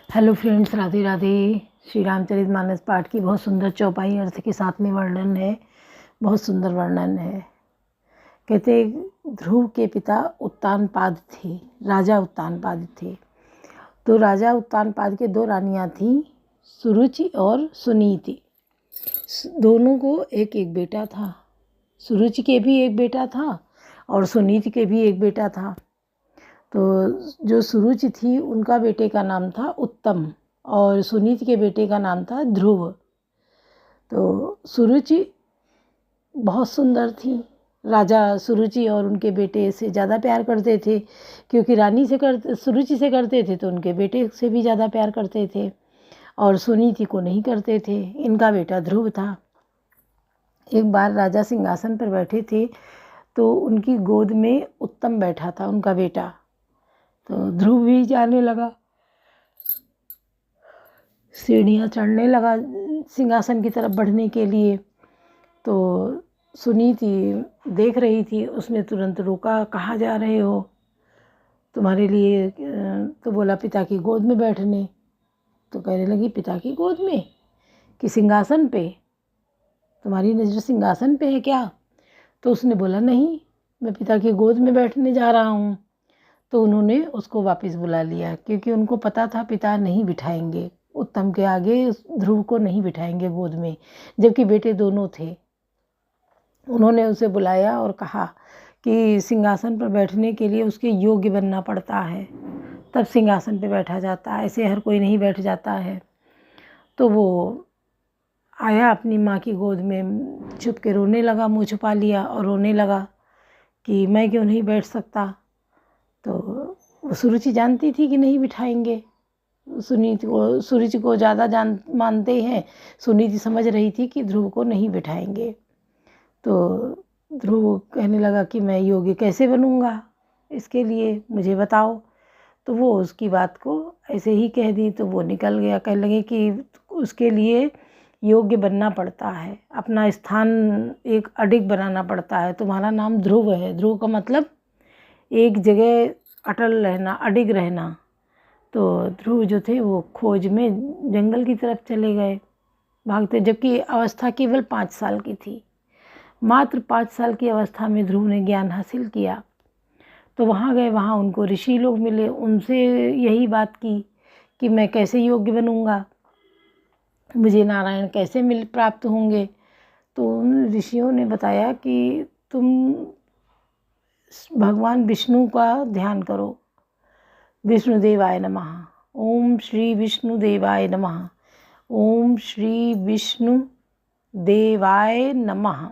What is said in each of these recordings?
Hello friends, Radhe Radhe. Shri Ramcharitmanas पाठ की बहुत सुंदर चौपाई अर्थ के साथ में वर्णन है। बहुत सुंदर वर्णन है। कहते ध्रुव के पिता उत्तानपाद थे, राजा उत्तानपाद थे। तो राजा उत्तानपाद के दो रानियां थीं, सुरुचि और सुनीति। दोनों को एक एक बेटा था। सुरुचि के भी एक बेटा था और सुनीति के भी एक बेटा था। तो जो सुरुचि थी उनका बेटे का नाम था उत्तम और सुनीति के बेटे का नाम था ध्रुव। तो सुरुचि बहुत सुंदर थी। राजा सुरुचि और उनके बेटे से ज़्यादा प्यार करते थे, क्योंकि सुरुचि से करते थे तो उनके बेटे से भी ज़्यादा प्यार करते थे, और सुनीति को नहीं करते थे। इनका बेटा ध्रुव था। एक बार राजा सिंहासन पर बैठे थे तो उनकी गोद में उत्तम बैठा था, उनका बेटा। तो ध्रुव भी जाने लगा, सीढ़ियाँ चढ़ने लगा सिंहासन की तरफ बढ़ने के लिए। तो सुनीति देख रही थी, उसने तुरंत रोका, कहाँ जा रहे हो? तुम्हारे लिए तो बोला पिता की गोद में बैठने। तो कहने लगी, पिता की गोद में कि सिंहासन पे? तुम्हारी नज़र सिंहासन पे है क्या? तो उसने बोला, नहीं, मैं पिता की गोद में बैठने जा रहा हूँ। तो उन्होंने उसको वापस बुला लिया, क्योंकि उनको पता था पिता नहीं बिठाएंगे, उत्तम के आगे ध्रुव को नहीं बिठाएंगे गोद में, जबकि बेटे दोनों थे। उन्होंने उसे बुलाया और कहा कि सिंहासन पर बैठने के लिए उसके योग्य बनना पड़ता है, तब सिंहासन पर बैठा जाता है, ऐसे हर कोई नहीं बैठ जाता है। तो वो आया अपनी माँ की गोद में, छुप के रोने लगा, मुँह छुपा लिया और रोने लगा कि मैं क्यों नहीं बैठ सकता। तो सुरुचि जानती थी कि नहीं बिठाएंगे, सुरुचि को ज़्यादा मानते हैं। सुनीति समझ रही थी कि ध्रुव को नहीं बिठाएंगे। तो ध्रुव कहने लगा कि मैं योग्य कैसे बनूंगा, इसके लिए मुझे बताओ। तो वो उसकी बात को ऐसे ही कह दी। तो वो निकल गया, कहने लगे कि उसके लिए योग्य बनना पड़ता है, अपना स्थान एक अडिग बनाना पड़ता है। तुम्हारा नाम ध्रुव है, ध्रुव का मतलब एक जगह अटल रहना, अडिग रहना। तो ध्रुव जो थे वो खोज में जंगल की तरफ चले गए भागते, जबकि अवस्था केवल 5 साल की थी। मात्र 5 साल की अवस्था में ध्रुव ने ज्ञान हासिल किया। तो वहाँ गए, वहाँ उनको ऋषि लोग मिले, उनसे यही बात की कि मैं कैसे योग्य बनूंगा, मुझे नारायण कैसे प्राप्त होंगे। तो उन ऋषियों ने बताया कि तुम भगवान विष्णु का ध्यान करो। विष्णुदेवाय नमः, ओम श्री विष्णुदेवाय नमः, ओम श्री विष्णु देवाय नमः।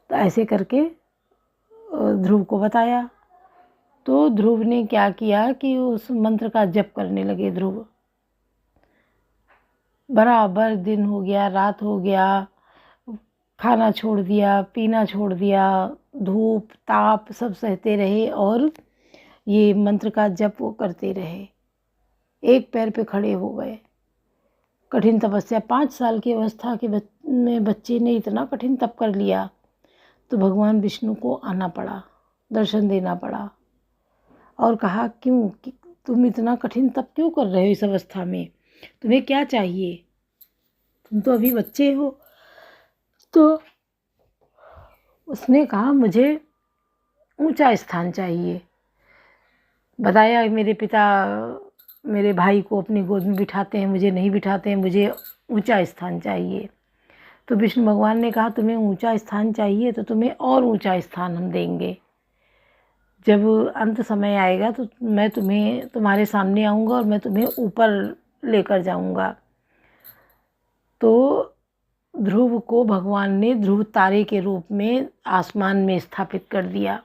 तो ऐसे करके ध्रुव को बताया। तो ध्रुव ने क्या किया कि उस मंत्र का जप करने लगे। ध्रुव बराबर दिन हो गया, रात हो गया, खाना छोड़ दिया, पीना छोड़ दिया, धूप ताप सब सहते रहे और ये मंत्र का जप वो करते रहे। एक पैर पे खड़े हो गए। कठिन तपस्या, 5 साल की अवस्था के में बच्चे ने इतना कठिन तप कर लिया। तो भगवान विष्णु को आना पड़ा, दर्शन देना पड़ा और कहा, क्यों कि तुम इतना कठिन तप क्यों कर रहे हो इस अवस्था में? तुम्हें क्या चाहिए? तुम तो अभी बच्चे हो। तो उसने कहा, मुझे ऊंचा स्थान चाहिए। बताया, मेरे पिता मेरे भाई को अपनी गोद में बिठाते हैं, मुझे नहीं बिठाते हैं, मुझे ऊंचा स्थान चाहिए। तो विष्णु भगवान ने कहा, तुम्हें ऊंचा स्थान चाहिए तो तुम्हें और ऊंचा स्थान हम देंगे। जब अंत समय आएगा तो मैं तुम्हारे सामने आऊँगा और मैं तुम्हें ऊपर लेकर जाऊँगा। तो ध्रुव को भगवान ने ध्रुव तारे के रूप में आसमान में स्थापित कर दिया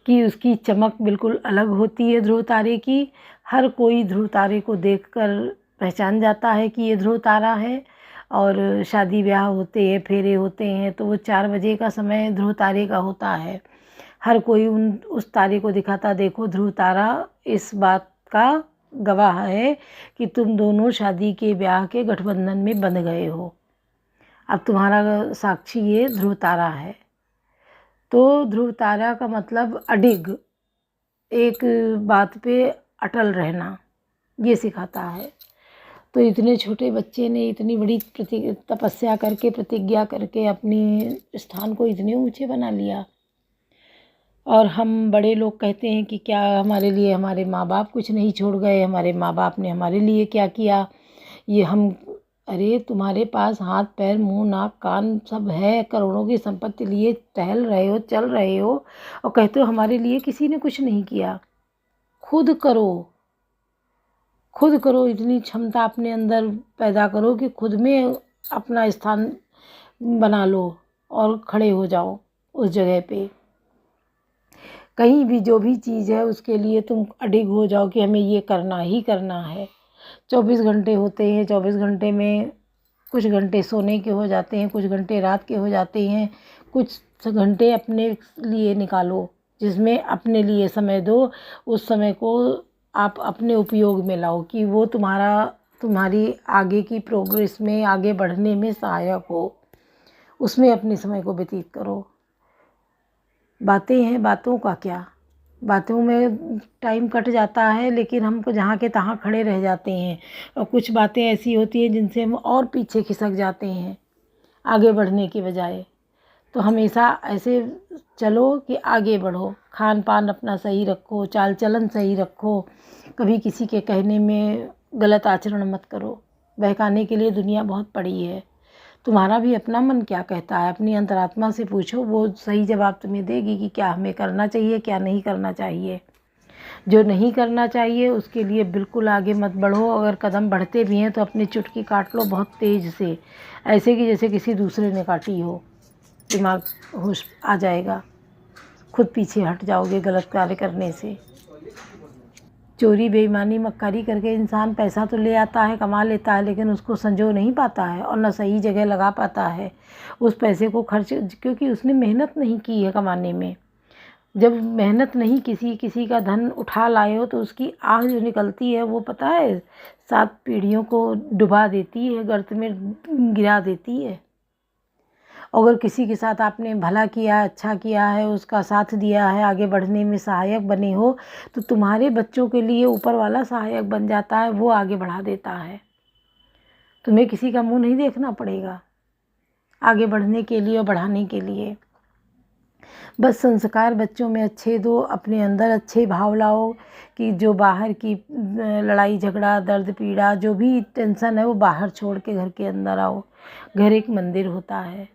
कि उसकी चमक बिल्कुल अलग होती है ध्रुव तारे की। हर कोई ध्रुव तारे को देखकर पहचान जाता है कि ये ध्रुव तारा है। और शादी ब्याह होते हैं, फेरे होते हैं, तो वो 4 बजे का समय ध्रुव तारे का होता है। हर कोई उस तारे को दिखाता, देखो ध्रुव तारा इस बात का गवाह है कि तुम दोनों शादी के ब्याह के गठबंधन में बंध गए हो। अब तुम्हारा साक्षी ये ध्रुव तारा है। तो ध्रुव तारा का मतलब अडिग, एक बात पे अटल रहना। ये सिखाता है। तो इतने छोटे बच्चे ने इतनी बड़ी तपस्या करके, प्रतिज्ञा करके अपनी स्थान को इतने ऊंचे बना लिया। और हम बड़े लोग कहते हैं कि क्या हमारे लिए हमारे माँ बाप कुछ नहीं छोड़ गए, हमारे माँ बाप ने हमारे लिए क्या किया, ये हम। अरे तुम्हारे पास हाथ पैर मुंह नाक कान सब है, करोड़ों की संपत्ति लिए टहल रहे हो, चल रहे हो, और कहते हो हमारे लिए किसी ने कुछ नहीं किया। खुद करो, खुद करो, इतनी क्षमता अपने अंदर पैदा करो कि खुद में अपना स्थान बना लो और खड़े हो जाओ उस जगह पे। कहीं भी जो भी चीज़ है उसके लिए तुम अडिग हो जाओ कि हमें ये करना ही करना है। 24 घंटे होते हैं, 24 घंटे में कुछ घंटे सोने के हो जाते हैं, कुछ घंटे रात के हो जाते हैं, कुछ घंटे अपने लिए निकालो, जिसमें अपने लिए समय दो। उस समय को आप अपने उपयोग में लाओ कि वो तुम्हारी आगे की प्रोग्रेस में, आगे बढ़ने में सहायक हो। उसमें अपने समय को व्यतीत करो। बातें हैं, बातों का क्या, बातों में टाइम कट जाता है, लेकिन हमको जहाँ के तहाँ खड़े रह जाते हैं। और कुछ बातें ऐसी होती हैं जिनसे हम और पीछे खिसक जाते हैं आगे बढ़ने की बजाय। तो हमेशा ऐसे चलो कि आगे बढ़ो, खान पान अपना सही रखो, चाल चलन सही रखो, कभी किसी के कहने में गलत आचरण मत करो। बहकाने के लिए दुनिया बहुत पड़ी है। तुम्हारा भी अपना मन क्या कहता है, अपनी अंतरात्मा से पूछो, वो सही जवाब तुम्हें देगी कि क्या हमें करना चाहिए, क्या नहीं करना चाहिए। जो नहीं करना चाहिए उसके लिए बिल्कुल आगे मत बढ़ो। अगर कदम बढ़ते भी हैं तो अपनी चुटकी काट लो बहुत तेज़ से, ऐसे कि जैसे किसी दूसरे ने काटी हो। दिमाग होश आ जाएगा, खुद पीछे हट जाओगे गलत कार्य करने से। चोरी बेईमानी मक्कारी करके इंसान पैसा तो ले आता है, कमा लेता है, लेकिन उसको संजो नहीं पाता है और न सही जगह लगा पाता है उस पैसे को खर्च, क्योंकि उसने मेहनत नहीं की है कमाने में। जब मेहनत नहीं, किसी का धन उठा लाए हो तो उसकी आह जो निकलती है वो पता है 7 पीढ़ियों को डुबा देती है, गर्त में गिरा देती है। अगर किसी के साथ आपने भला किया, अच्छा किया है, उसका साथ दिया है, आगे बढ़ने में सहायक बने हो, तो तुम्हारे बच्चों के लिए ऊपर वाला सहायक बन जाता है, वो आगे बढ़ा देता है। तुम्हें किसी का मुंह नहीं देखना पड़ेगा आगे बढ़ने के लिए और बढ़ाने के लिए। बस संस्कार बच्चों में अच्छे दो, अपने अंदर अच्छे भाव लाओ कि जो बाहर की लड़ाई झगड़ा दर्द पीड़ा जो भी टेंशन है वो बाहर छोड़ के घर के अंदर आओ। घर एक मंदिर होता है,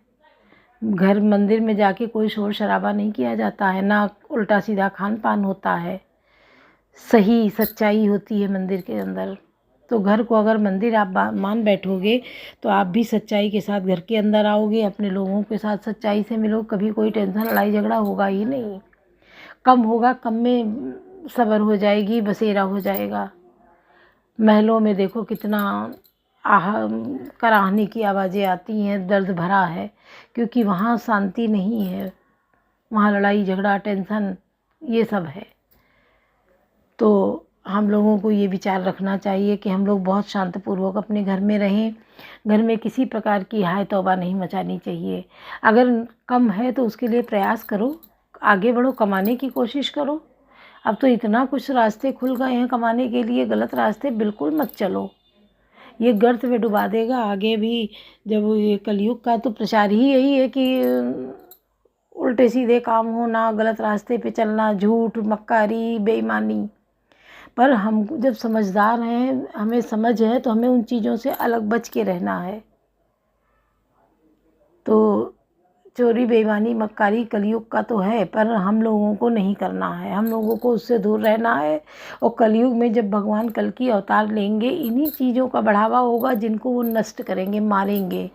घर मंदिर में जाके कोई शोर शराबा नहीं किया जाता है, ना उल्टा सीधा खान पान होता है, सही सच्चाई होती है मंदिर के अंदर। तो घर को अगर मंदिर आप मान बैठोगे तो आप भी सच्चाई के साथ घर के अंदर आओगे, अपने लोगों के साथ सच्चाई से मिलो, कभी कोई टेंशन लड़ाई झगड़ा होगा ही नहीं। कम होगा, कम में सब्र हो जाएगी, बसेरा हो जाएगा। महलों में देखो कितना आह कराहने की आवाज़ें आती हैं, दर्द भरा है, क्योंकि वहाँ शांति नहीं है, वहाँ लड़ाई झगड़ा टेंशन ये सब है। तो हम लोगों को ये विचार रखना चाहिए कि हम लोग बहुत शांतिपूर्वक अपने घर में रहें। घर में किसी प्रकार की हाय तौबा नहीं मचानी चाहिए। अगर कम है तो उसके लिए प्रयास करो, आगे बढ़ो, कमाने की कोशिश करो। अब तो इतना कुछ रास्ते खुल गए हैं कमाने के लिए, गलत रास्ते बिल्कुल मत चलो, ये गर्त में डुबा देगा। आगे भी जब ये कलयुग का तो प्रचार ही यही है कि उल्टे सीधे काम होना, गलत रास्ते पे चलना, झूठ मक्कारी बेईमानी। पर हम जब समझदार हैं, हमें समझ है, तो हमें उन चीज़ों से अलग बच के रहना है। तो चोरी बेईमानी मक्कारी कलयुग का तो है, पर हम लोगों को नहीं करना है, हम लोगों को उससे दूर रहना है। और कलयुग में जब भगवान कल की अवतार लेंगे, इन्हीं चीज़ों का बढ़ावा होगा जिनको वो नष्ट करेंगे, मारेंगे,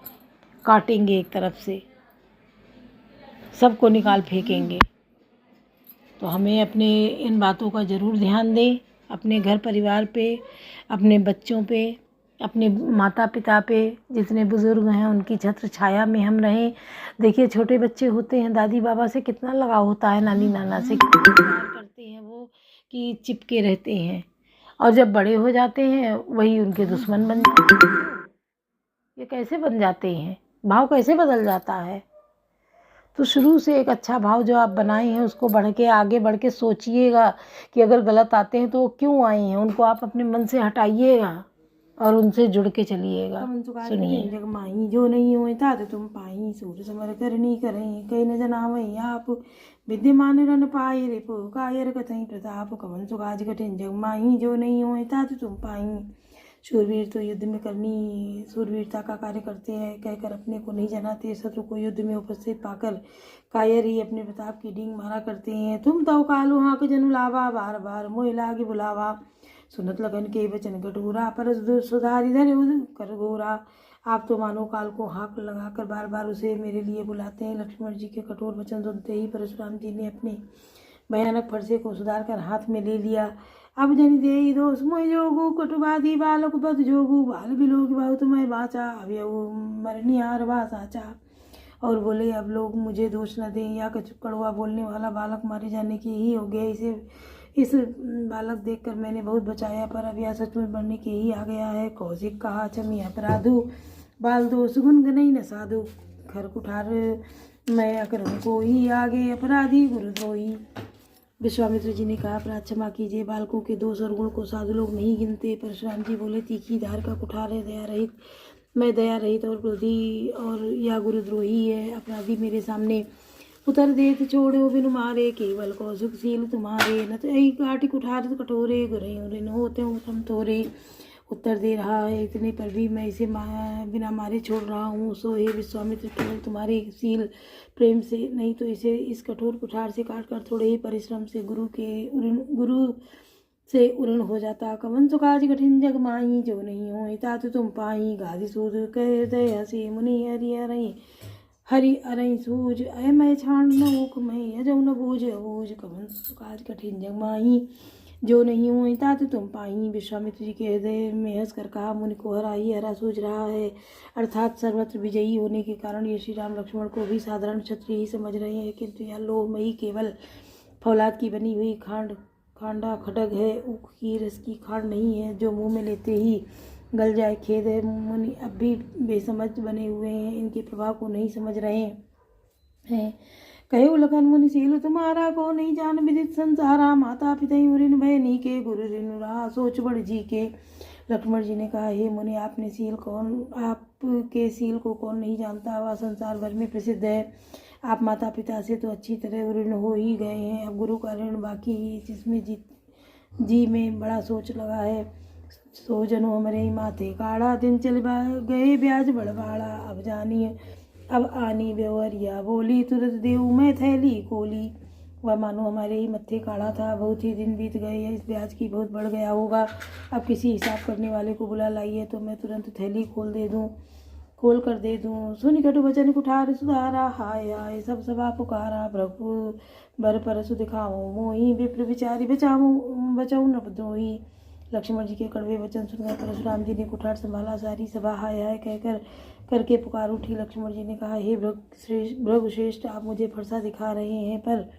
काटेंगे, एक तरफ से सबको निकाल फेंकेंगे। तो हमें अपने इन बातों का ज़रूर ध्यान दें, अपने घर परिवार पे, अपने बच्चों पे, अपने माता पिता पे, जितने बुज़ुर्ग हैं उनकी छत्र छाया में हम रहें। देखिए छोटे बच्चे होते हैं, दादी बाबा से कितना लगाव होता है, नानी नाना से कितना प्यार करते हैं वो, कि चिपके रहते हैं। और जब बड़े हो जाते हैं वही उनके दुश्मन बन जाते हैं। ये कैसे बन जाते हैं, भाव कैसे बदल जाता है। तो शुरू से एक अच्छा भाव जो आप बनाए हैं उसको बढ़ के आगे बढ़ के सोचिएगा कि अगर गलत आते हैं तो वो क्यों आए हैं, उनको आप अपने मन से हटाइएगा और उनसे जुड़ के चलिएगा। सुनिए। जग माही जो नहीं होए तात तुम पाही सूर समर करनी करें कई न जनावई आप विद्यमान रन पाए रे कायर कथई प्रताप कवन सुगाज कठिन जग माही जो नहीं होए तात तुम पाही। शूरवीर तो युद्ध में करनी शूरवीरता का कार्य करते हैं, कहकर अपने को नहीं जनाते, शत्रु को युद्ध में उपस्थित पाकर कायर ही अपने प्रताप की डींग मारा करते हैं। तुम तो कालू हाँक जनु लावा बार बार मोह लागे बुलावा सुनत लगन के वचन कटोरा पर सुधारी धरे कर घोरा। आप तो मानो काल को हाँक लगाकर बार बार उसे मेरे लिए बुलाते हैं। लक्ष्मण जी के कठोर वचन सुनते ही परशुराम जी ने अपने भयानक फरसे को सुधार कर हाथ में ले लिया। अब जनि दे दोष मोह जोगु कटुबादी बालक बद जोगु बाल बिलोग बहुत मैं बाचा अब मरनिहार बा साचा। और बोले अब लोग मुझे दोष न दें, या कड़वा बोलने वाला बालक मारे जाने की ही हो गया। इस बालक देखकर मैंने बहुत बचाया, पर अब यह सचमुच बनने के ही आ गया है। कौशिक कहा चमी अपराधु बाल दोष गुण नहीं न साधु खर कुठार मैं अकरम को ही आगे अपराधी गुरुद्रोही। विश्वामित्र जी ने कहा अपराध क्षमा कीजिए, बालकों के दोष और गुण को साधु लोग नहीं गिनते। परशुराम जी बोले तीखी धार का कुठार है, दया रहित मैं दया रहित और क्रोधी और या गुरुद्रोही है। अपराधी मेरे सामने उतर देत छोड़ो बिनु मारे केवल कौशुकशील तुम्हारे न तो यही काटी कुठार कठोरे गुरे होते हम थोरे। उत्तर दे रहा है इतने पर भी मैं इसे बिना मारे छोड़ रहा हूँ। सो हे विश्वामित्र केवल तुम्हारे सील प्रेम से, नहीं तो इसे इस कठोर कुठार से काट कर थोड़े ही परिश्रम से गुरु से उऋण हो जाता। कवन सुकाज कठिन जग माही जो नहीं हो तात तुम पाही गादि सूद कह दया से मुनि हरि अरई सूझ अय मैं छाण न ऊख मैं अजौ न बूझ अबूझ कवन सुकाज कठिन जग माही जो नहीं हुई तात तुम पाई। विश्वामित्र जी के हृदय में हंस कर कहा मुनि को हरा ही हरा सूझ रहा है, अर्थात सर्वत्र विजयी होने के कारण ये श्री राम लक्ष्मण को भी साधारण क्षत्रिय ही समझ रहे हैं, किंतु यह लोहमयी केवल फौलाद की बनी हुई खांडा खडग है, ऊख की रस की खांड नहीं है जो मुंह में लेते ही गल जाए। खेद है मुनि अब भी बेसमझ बने हुए हैं, इनके प्रभाव को नहीं समझ रहे हैं। कहे उलखन मुनिशील तुम्हारा को नहीं जान विदित संसारा माता पिता ऋण भय नी के गुरु ऋण रहा सोच बड़ जी के। लक्ष्मण जी ने कहा हे मुनि आपके सील को कौन नहीं जानता, वह संसार भर में प्रसिद्ध है। आप माता पिता से तो अच्छी तरह ऋण हो ही गए हैं, अब गुरु का ऋण बाकी ही, जिसमें जी में बड़ा सोच लगा है। सो जनो हमारे माथे काढ़ा दिन चल गए ब्याज बड़वाड़ा अब आनी व्यवहारिया बोली तुरंत देव मैं थैली कोली। वह मानो हमारे ही मत्थे काढ़ा था, बहुत ही दिन बीत गए हैं, इस ब्याज की बहुत बढ़ गया होगा। अब किसी हिसाब करने वाले को बुला लाइए तो मैं तुरंत थैली खोल कर दे दूँ। सुन कटु वचन कुठार सुधारा हाय हाय सब सभा पुकारा प्रभु बर परसु दिखाओ मोही विप्र विचारी बचाऊँ नपद्रोही। लक्ष्मण जी के कड़वे वचन सुनकर परशुराम जी ने कुठार संभाला, सारी सभा हाय हाय कहकर करके पुकार उठी। लक्ष्मण जी ने कहा हे भृगुश्रेष्ठ आप मुझे फरसा दिखा रहे हैं, पर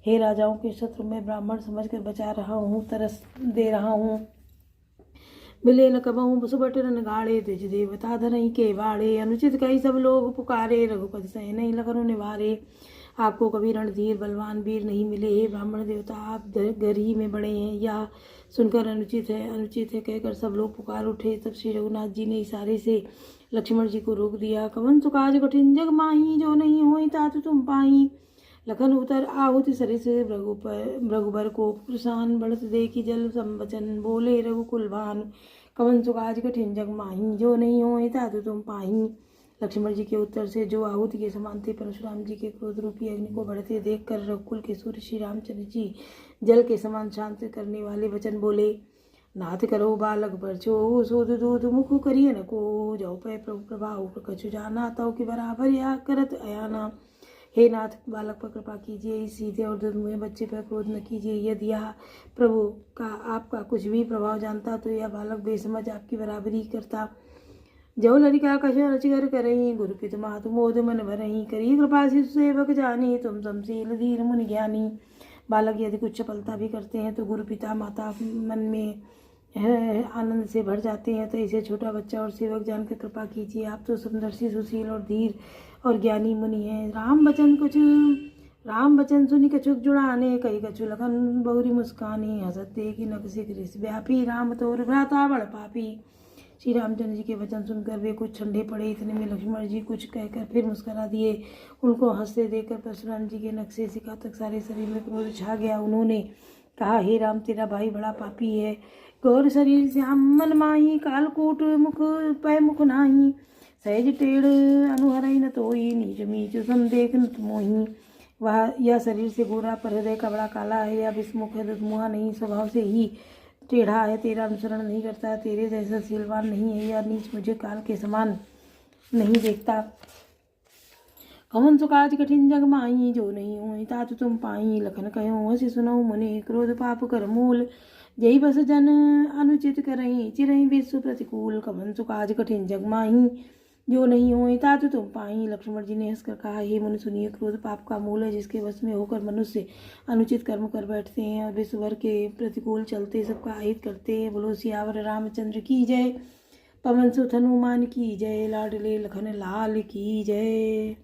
हे राजाओं के शत्रु मैं ब्राह्मण समझकर बचा रहा हूँ, तरस दे रहा हूँ। मिले न कबहूँ सुबट न गाड़े द्विज देवता धरई के बाड़े अनुचित कई सब लोग पुकारे रघुपति सह नहीं लखनऊ निवारे। आपको कभी रणधीर बलवान वीर नहीं मिले, हे ब्राह्मण देवता आप घर ही में बड़े हैं, यह सुनकर अनुचित है कहकर सब लोग पुकार उठे। तब श्री रघुनाथ जी ने इशारे से लक्ष्मण जी को रोक दिया। कवन सुकाज कठिन जग माही जो नहीं होई तात तुम पाही। लखन उतर आहुति सरिस रघुबर को प्रसान बढ़त देखी जल संबचन बोले रघुकुल भानु कवन सुकाज कठिन जग माही जो नहीं होई तात तुम पाही। लक्ष्मण जी के उत्तर से जो आहुति के समान थे, परशुराम जी के क्रोध रूपी अग्नि को बढ़ते देखकर रघुकुल के सूर्य श्री रामचंद्र जी जल के समान शांत करने वाले वचन बोले। नाथ करो बालक पर छो सोध दूध मुख करिए न को जाओ पै प्रभु प्रभाव कछु जाना तव के बराबर या करत अयाना। हे नाथ बालक पर कृपा कीजिए, इस सीधे और दुर्मुहे बच्चे पर क्रोध न कीजिए। यदि यह प्रभु का आपका कुछ भी प्रभाव जानता तो यह बालक बेसमझ आपकी बराबरी करता। जौ लड़िका कश रचगर करही गुरु पित मातु मोद मन भरही करी कृपा शिशु सेवक जानी तुम समशील धीर मुनि ज्ञानी। बालक यदि कुछ चपलता भी करते हैं तो गुरु पिता माता मन में आनंद से भर जाते हैं। तो इसे छोटा बच्चा और सेवक जानकर कृपा कीजिए। आप तो समदर्शी, सुशील और धीर और ज्ञानी मुनि हैं। राम बचन सुनि कछुक जुड़ाने, कई कछु लखन बहुरी मुस्कानी, हसत देखि नखशिख रिस व्यापी, राम तोर भ्राता बड़ पापी। श्री रामचंद्र जी के वचन सुनकर वे कुछ ठंडे पड़े। इतने में लक्ष्मण जी कुछ कहकर फिर मुस्करा दिए। उनको हंसते देखकर परशुराम जी के नख से शिखा तक सारे शरीर में क्रोध छा गया। उन्होंने कहा, हे राम, तेरा भाई बड़ा पापी है। गौर शरीर श्याम मन माही, कालकूट मुख पै मुख नाही, सहज टेढ़ अनुहरई न तोई, नीच मीच सम देख न मोही। वह यह शरीर से गोरा पर हृदय का बड़ा काला है। यह विस्मुख है, दुधमुहा नहीं, स्वभाव से ही टेढ़ा है, तेरा अनुसरण नहीं करता, तेरे जैसा शीलवान नहीं है। यह नीच मुझे काल के समान नहीं देखता। कवन सुकाज कठिन जग माई, जो नहीं हुई तात तुम पाई, लखन कहो हसी सुनऊ मुनि, क्रोध पाप कर मूल, जय बस जन अनुचित करई, चिरई विश्व प्रतिकूल। कवन सुकाज कठिन जग माही, जो नहीं हुई तात तुम पाई। लक्ष्मण जी ने हंसकर कहा, हे मुनि सुनिए, क्रोध पाप का मूल है, जिसके वश में होकर मनुष्य अनुचित कर्म कर बैठते हैं और विश्व भर के प्रतिकूल चलते सबका अहित करते हैं। बोलो सियावर रामचंद्र की जय। पवन सुत हनुमान की जय। लाडले लखन लाल की जय।